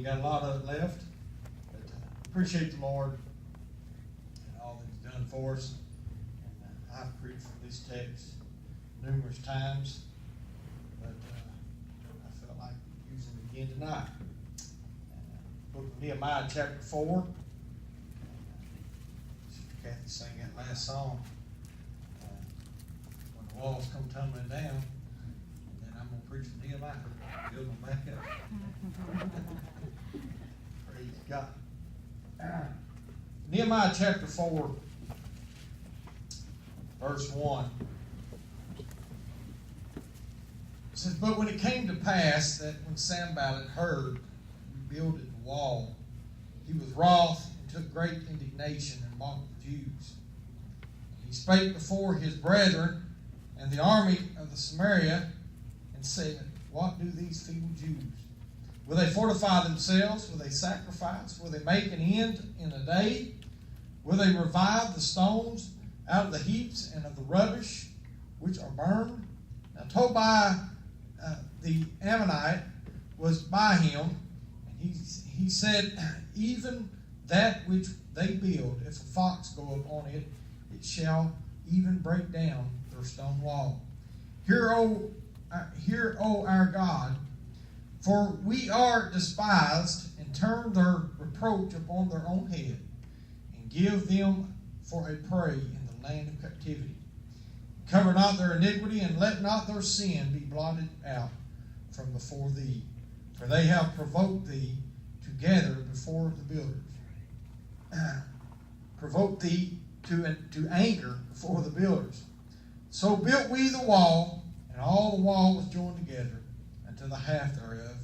ain't got a lot of it left. But appreciate the Lord and all that He's done for us. And I've preached from this text numerous times, but I felt like using it again tonight. Book of Nehemiah chapter 4. Sister Kathy sang that last song. When the walls come tumbling down, and then I'm going to preach from Nehemiah. Build them back up. Praise God. Nehemiah chapter 4, verse 1. It says, "But when it came to pass that when Sanballat heard we builded the wall, he was wroth and took great indignation and mocked the Jews. He spake before his brethren and the army of the Samaria and said, What do these feeble Jews? Will they fortify themselves? Will they sacrifice? Will they make an end in a day? Will they revive the stones out of the heaps and of the rubbish which are burned?" Now Tobiah the Ammonite was by him, and he said, "Even that which they build, if a fox go upon it, it shall even break down their stone wall. Hear, O our God, for we are despised, and turn their reproach upon their own head, and give them for a prey in the land of captivity. Cover not their iniquity, and let not their sin be blotted out from before thee. For they have provoked thee together before the builders. Provoked thee to anger before the builders. So built we the wall, and all the wall was joined together unto the half thereof,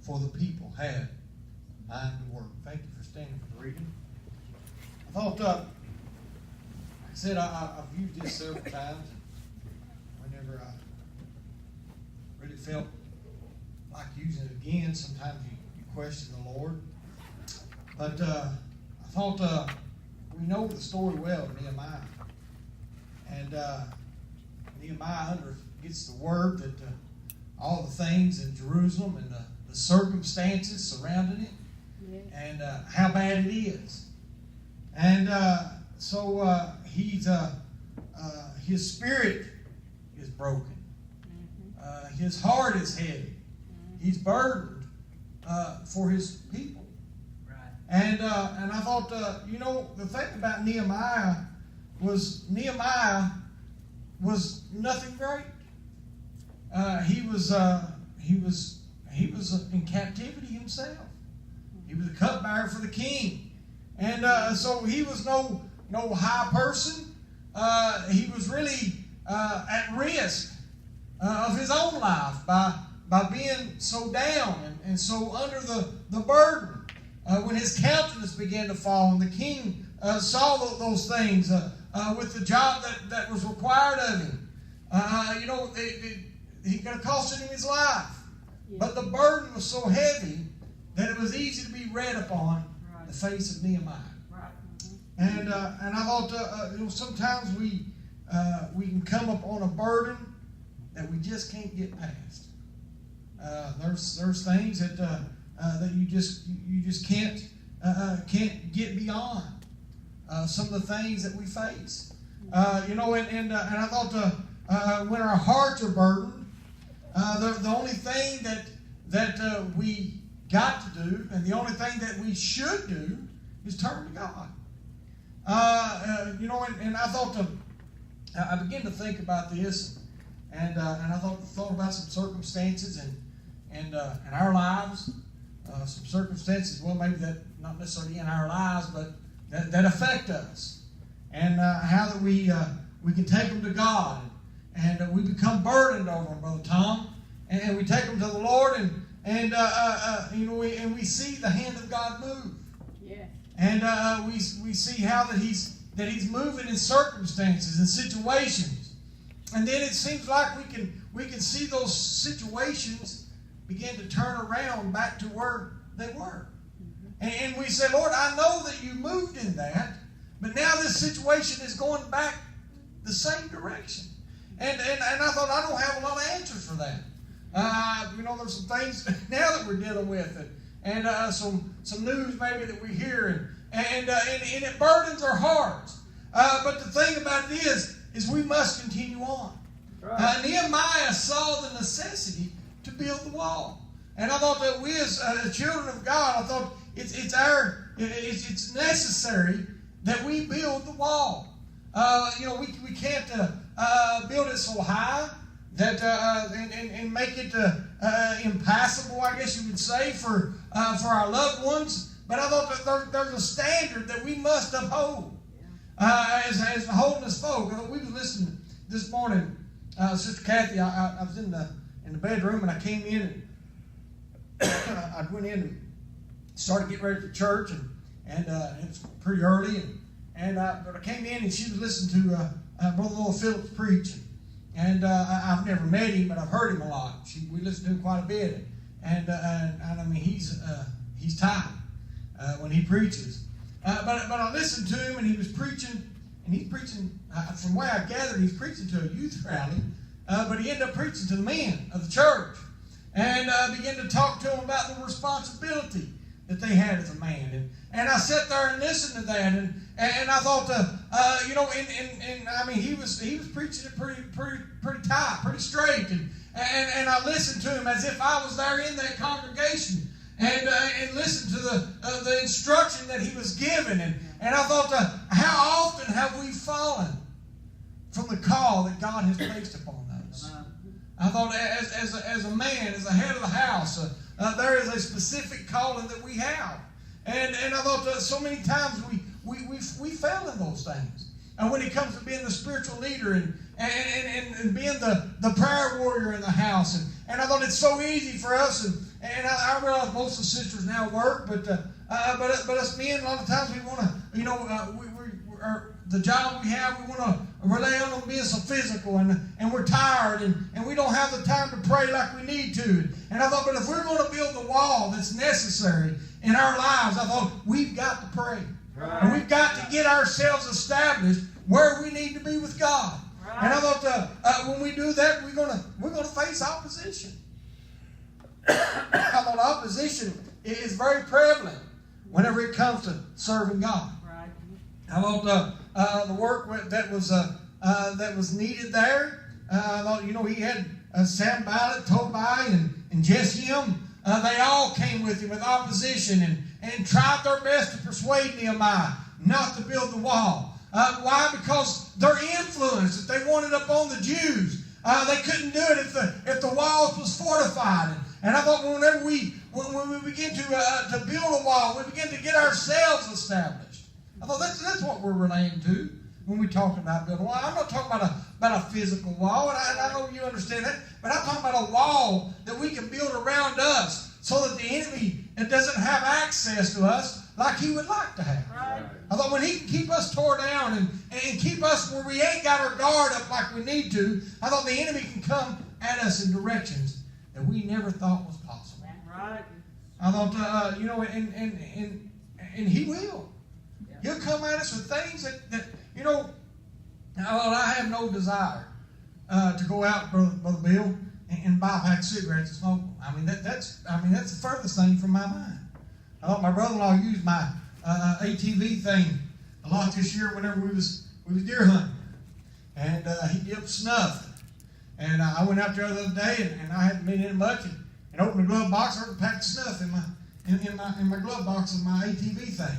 for the people had a mind to work." Thank you for standing for the reading. I thought, like I said, I've used this several times. Whenever I really felt like using it again, sometimes you question the Lord. But I thought we know the story well of Nehemiah. And Nehemiah gets the word that all the things in Jerusalem and the circumstances surrounding it, yes, and how bad it is. And so his spirit is broken. Mm-hmm. His heart is heavy. Mm-hmm. He's burdened for his people. Right. And I thought, the thing about Nehemiah was nothing great. He was in captivity himself. He was a cupbearer for the king, and so he was no high person. He was really at risk of his own life by being so down and so under the burden. When his countenance began to fall, and the king saw those things with the job that was required of him, he could have costed him his life. Yeah. But the burden was so heavy that it was easy to be read upon the face of Nehemiah. Right. Mm-hmm. And I thought, sometimes we can come up on a burden that we just can't get past. There's things that you just can't get beyond. Some of the things that we face, and I thought when our hearts are burdened, the only thing that we got to do, and the only thing that we should do, is turn to God. And I thought I began to think about this, and I thought about some circumstances and in our lives, some circumstances, well, maybe that not necessarily in our lives, but that affect us, and how that we can take them to God, and we become burdened over them, Brother Tom, and we take them to the Lord, and we see the hand of God move. Yeah. And we see how that He's moving in circumstances and situations, and then it seems like we can see those situations begin to turn around back to where they were. And we say, Lord, I know that you moved in that, but now this situation is going back the same direction. And I thought, I don't have a lot of answers for that. There's some things now that we're dealing with and some news maybe that we hear, and it burdens our hearts. But the thing about it is we must continue on. Right. Nehemiah saw the necessity to build the wall, and I thought that we as children of God, I thought it's necessary that we build the wall. We can't build it so high that and make it impassable, I guess you would say, for our loved ones. But I thought that there's a standard that we must uphold as holiness folk. We were listening this morning, Sister Kathy. I was in the bedroom, and I came in, and I went in and started getting ready for church, and it was pretty early, but I came in, and she was listening to Brother Noah Phillips preach, and I've never met him, but I've heard him a lot. We listen to him quite a bit, and I mean he's tight when he preaches. But I listened to him, and he was preaching, and he's preaching. From the way I gathered, he's preaching to a youth rally, but he ended up preaching to the men of the church, and began to talk to them about the responsibility that they had as a man, and I sat there and listened to that, and I thought, I mean, he was preaching it pretty tight, pretty straight, and I listened to him as if I was there in that congregation, and listened to the instruction that he was given, and I thought, how often have we fallen from the call that God has placed upon us? I thought, as a man, as a head of the house, there is a specific calling that we have, and I thought that so many times we fail in those things. And when it comes to being the spiritual leader and being the prayer warrior in the house, and I thought it's so easy for us, and I realize most of the sisters now work, but us men, a lot of times we want to, the job we have, we want to rely on them being so physical, and we're tired, and we don't have the time to pray like we need to. And I thought, but if we're going to build the wall that's necessary in our lives, I thought we've got to pray. Right. And we've got to get ourselves established where we need to be with God. Right. And I thought when we do that, we're going to face opposition. I thought opposition is very prevalent whenever it comes to serving God. Right. I thought the work that was needed there. I thought, he had Sanballat, Tobiah, and Geshem. They all came with him with opposition and tried their best to persuade Nehemiah not to build the wall. Why? Because their influence that they wanted upon the Jews, they couldn't do it if the walls was fortified. And I thought when we begin to build a wall, we begin to get ourselves established. I thought that's what we're relating to when we talk about building a wall. I'm not talking about a physical wall, and I know you understand that, but I'm talking about a wall that we can build around us so that the enemy doesn't have access to us like he would like to have. Right. I thought when he can keep us tore down and keep us where we ain't got our guard up like we need to, I thought the enemy can come at us in directions that we never thought was possible. Right. I thought, and he will. Yeah. He'll come at us with things that I have no desire to go out, Brother Bill, and buy a pack of cigarettes and smoke them. I mean, that's the furthest thing from my mind. I thought my brother-in-law used my ATV thing a lot this year whenever we was deer hunting, and he dipped snuff. And I went out there the other day, and I hadn't been in much, and opened the glove box. I heard a pack of snuff in my glove box of my ATV thing,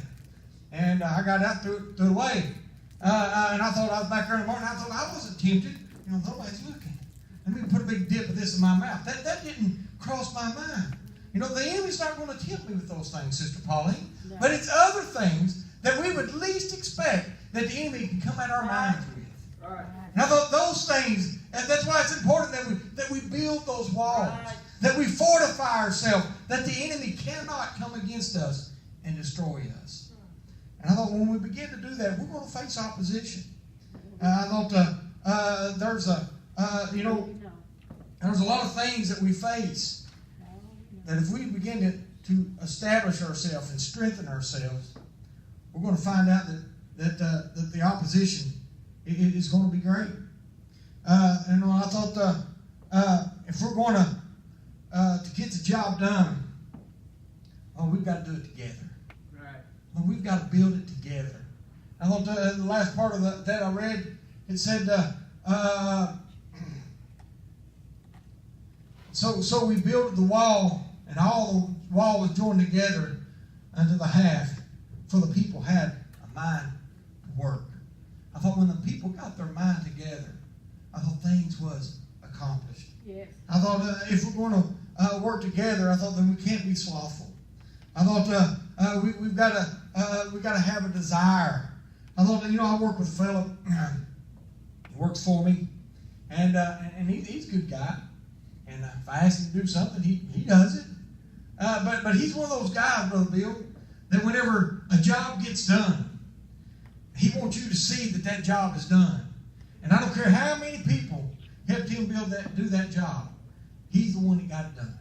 and I got out, threw it away. And I thought I was back there in the morning. I thought I wasn't tempted. Nobody's looking. Let me put a big dip of this in my mouth. That didn't cross my mind. The enemy's not going to tempt me with those things, Sister Pauline. No. But it's other things that we would least expect that the enemy can come at our minds with. Right. And I thought those things, and that's why it's important that we build those walls, right, that we fortify ourselves, that the enemy cannot come against us and destroy us. And I thought when we begin to do that, we're going to face opposition. I thought there's a lot of things that we face that if we begin to establish ourselves and strengthen ourselves, we're going to find out that the opposition is going to be great. And I thought if we're going to get the job done, oh, we've got to do it together. Right. Well, we've got to build it together. I thought the last part of that I read, it said, so we built the wall, and all the wall was joined together unto the half, for the people had a mind to work. I thought when the people got their mind together, I thought things was accomplished. Yes. I thought if we're going to work together, I thought then we can't be slothful. I thought we've got to have a desire. I thought, I work with a fellow. He works for me, and he's a good guy. And if I ask him to do something, he does it. But he's one of those guys, Brother Bill, that whenever a job gets done, he wants you to see that job is done. And I don't care how many people helped him do that job. He's the one that got it done.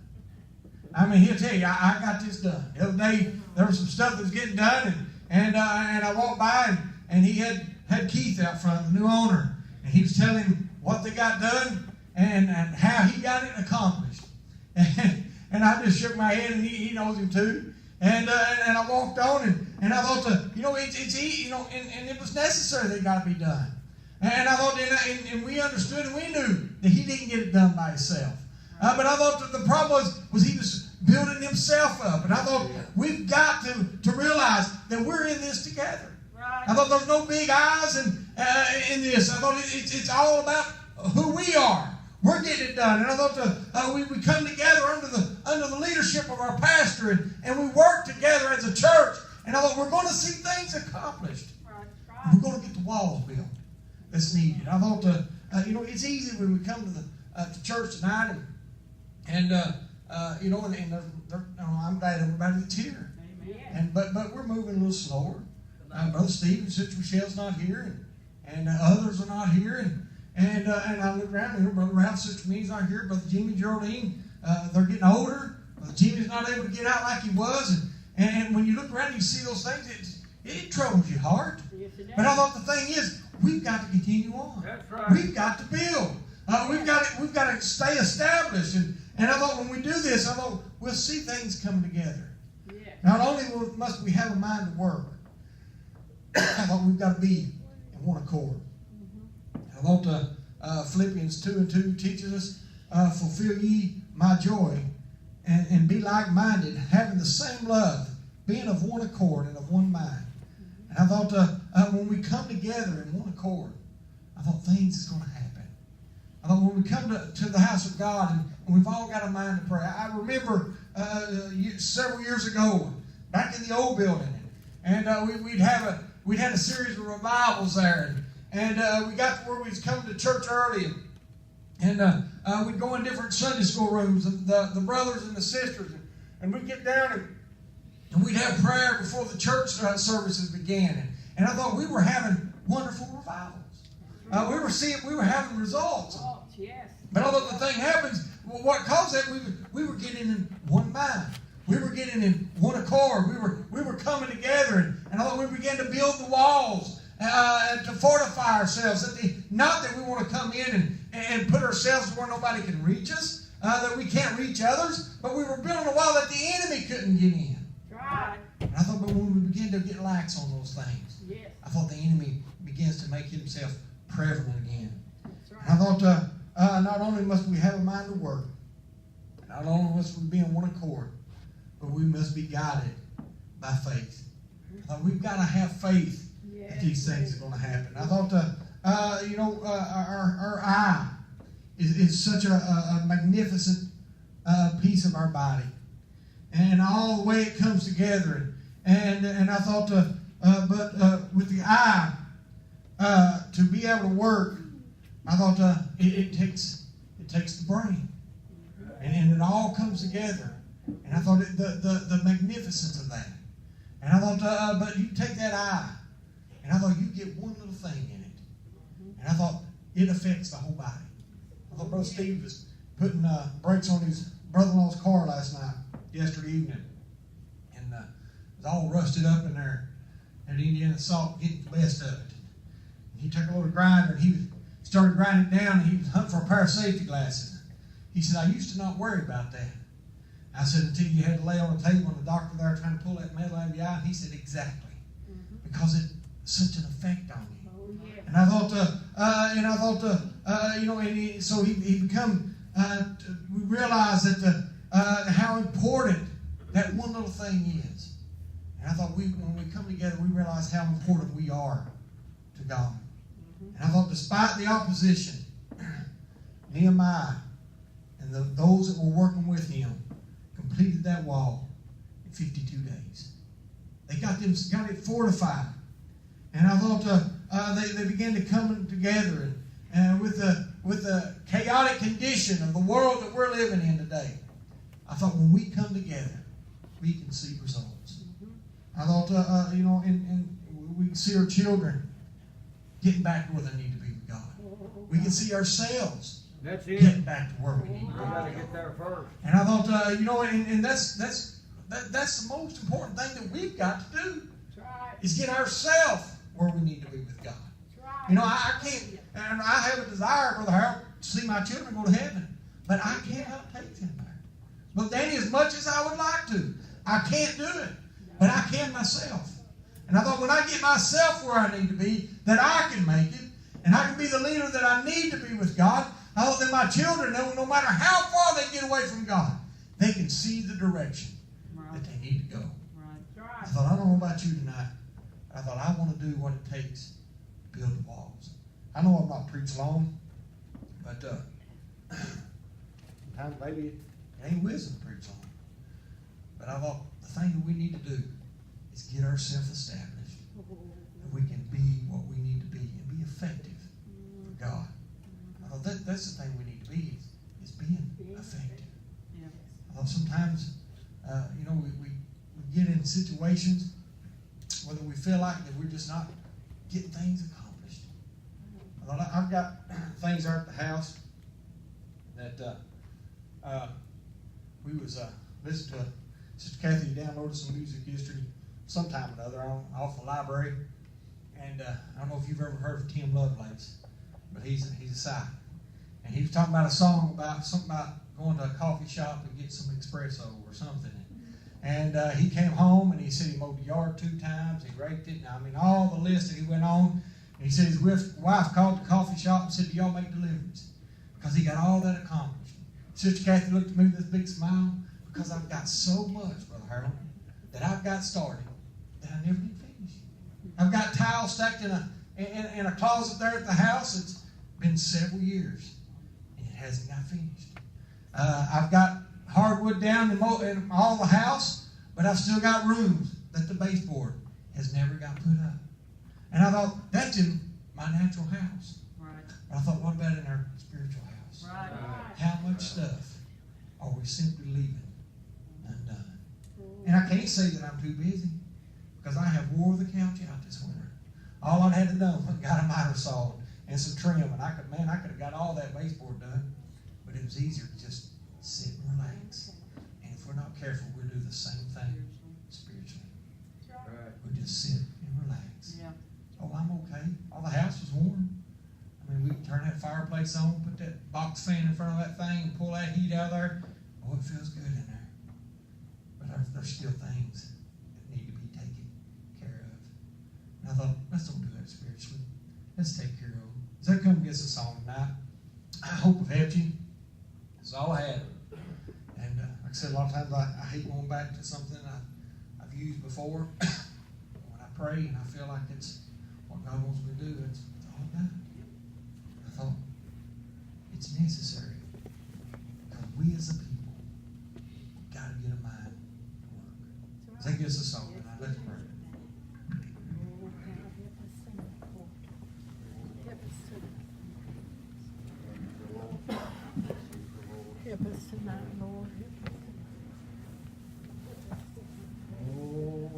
I mean, he'll tell you, I got this done. The other day, there was some stuff that was getting done, and I walked by, and he had Keith out front, the new owner, and he was telling him what they got done and how he got it accomplished. And I just shook my head, and he knows him too. And I walked on, and I thought, it's easy, and it was necessary that it got to be done. And I thought, and we understood and we knew that he didn't get it done by himself. But I thought that the problem was he was building himself up. And I thought we've got to realize that we're in this together. Right. I thought there's no big eyes in this. I thought it's all about who we are. We're getting it done. And I thought we come together under the leadership of our pastor, and we work together as a church. And I thought we're going to see things accomplished. Right. We're going to get the walls built that's needed. I thought, it's easy when we come to church tonight, and I'm glad everybody's here. Amen. But we're moving a little slower. Brother Steve and Sister Michelle's not here, and others are not here, and I look around here. Brother Ralph, Sister Me's not here. Brother Jimmy, Geraldine, they're getting older. Brother Jimmy's not able to get out like he was, and when you look around, you see those things. It troubles your heart. Yes, it does. But I thought the thing is, we've got to continue on. That's right. We've got to build. We've got to stay established. And I thought when we do this, I thought we'll see things come together. Yes. Not only must we have a mind to work, I thought we've got to be in one accord. I thought Philippians 2:2 teaches us, fulfill ye my joy and be like-minded, having the same love, being of one accord and of one mind. And I thought when we come together in one accord, I thought things is going to happen. I thought when we come to the house of God and we've all got a mind to pray. I remember several years ago, back in the old building, and we'd had a series of revivals there, and we got to where we was coming to church early, and we'd go in different Sunday school rooms, and the brothers and the sisters, and we'd get down and we'd have prayer before the church services began. And I thought we were having wonderful revivals. We were having results. Yes. But although the thing happens, what caused that, we were getting in one mind. We were getting in one accord. We were coming together. And although we began to build the walls to fortify ourselves, not that we want to come in and put ourselves where nobody can reach us, that we can't reach others, but we were building a wall that the enemy couldn't get in. Right. And I thought, but when we begin to get lax on those things, Yes. I thought the enemy begins to make himself prevalent again. That's right. And I thought, not only must we have a mind to work, not only must we be in one accord, but we must be guided by faith. I thought we've got to have faith that these things are going to happen. I thought, our eye is such a magnificent piece of our body. And all the way it comes together. And I thought, but with the eye, to be able to work, I thought it takes the brain. And it all comes together. And I thought the magnificence of that. And I thought, but you take that eye, and I thought you get one little thing in it. And I thought it affects the whole body. I thought Brother Steve was putting brakes on his brother-in-law's car yesterday evening. And it was all rusted up in there. And Indiana Salt getting the best of it. And he took a little grinder, and he started grinding it down, and he was hunting for a pair of safety glasses. He said, I used to not worry about that. I said, until you had to lay on a table and the doctor there trying to pull that metal out of your eye. And he said, exactly. Because it's such an effect on you. Oh, yeah. And I thought, so he become, we realized that how important that one little thing is. And I thought when we come together, we realize how important we are to God. And I thought, despite the opposition, Nehemiah and those that were working with him completed that wall in 52 days. They got it fortified. And I thought they began to come together and with the chaotic condition of the world that we're living in today. I thought when we come together, we can see results. I thought, and we can see our children getting back to where they need to be with God. We can see ourselves getting back to where we need to be. We got to get there first. And I thought, and that's the most important thing that we've got to do That's right. is get ourselves where we need to be with God. That's right. You know, I can't, and I have a desire, Brother Harold, to see my children go to heaven, but I cannot take them there. But Danny, as much as I would like to, I can't do it, but I can myself. And I thought when I get myself where I need to be, that I can make it, and I can be the leader that I need to be with God. I thought that my children, no matter how far they get away from God, they can see the direction that they need to go. Right. I thought, I don't know about you tonight. I thought I want to do what it takes to build the walls. I know I'm not preach long, but sometimes maybe it ain't wisdom to preach long. But I thought the thing that we need to do is get ourselves established. That we can be what we need to be and be effective for God. I thought that's the thing we need to be is being effective. Yeah. I thought sometimes, we get in situations whether we feel like that we're just not getting things accomplished. I thought I've got things there at the house that we was listening to Sister Kathy downloaded some music history sometime or another off the library, and I don't know if you've ever heard of Tim Lovelace, but he's a psych, and he was talking about a song about something about going to a coffee shop and get some espresso or something. And he came home and he said he mowed the yard 2 times, he raked it, and I mean all the list that he went on. And he said his wife called the coffee shop and said, "Do y'all make deliveries?" Because he got all that accomplished. Sister Kathy looked at me with this big smile, because I've got so much, Brother Harold, that I've got started that I never did finish. I've got tiles stacked in a closet there at the house. It's been several years and it hasn't got finished. I've got hardwood down in all the house, but I've still got rooms that the baseboard has never got put up. And I thought, that's in my natural house. Right. But I thought, what about in our spiritual house? Right. How much stuff are we simply leaving undone? And I can't say that I'm too busy, because I have wore the couch out this winter. All I had to do was got a miter saw and some trim, and I could have got all that baseboard done, but it was easier to just sit and relax. And if we're not careful, we'll do the same thing spiritually. Right. We'll just sit and relax. Yeah. Oh, I'm okay. All the house was warm. I mean, we can turn that fireplace on, put that box fan in front of that thing, and pull that heat out of there. Oh, it feels good in there. But there's still things that need to be taken care of. And I thought, let's don't do that spiritually. Let's take care of them. So that come gets us on tonight. I hope I've helped you. That's all I had. And like I said, a lot of times I hate going back to something I've used before. When I pray and I feel like it's what God wants me to do, that's all I've done. I thought, it's necessary, because we as a people got to get a mind to work. So that gives us all tonight. Let's pray. Help us tonight, Lord. Oh,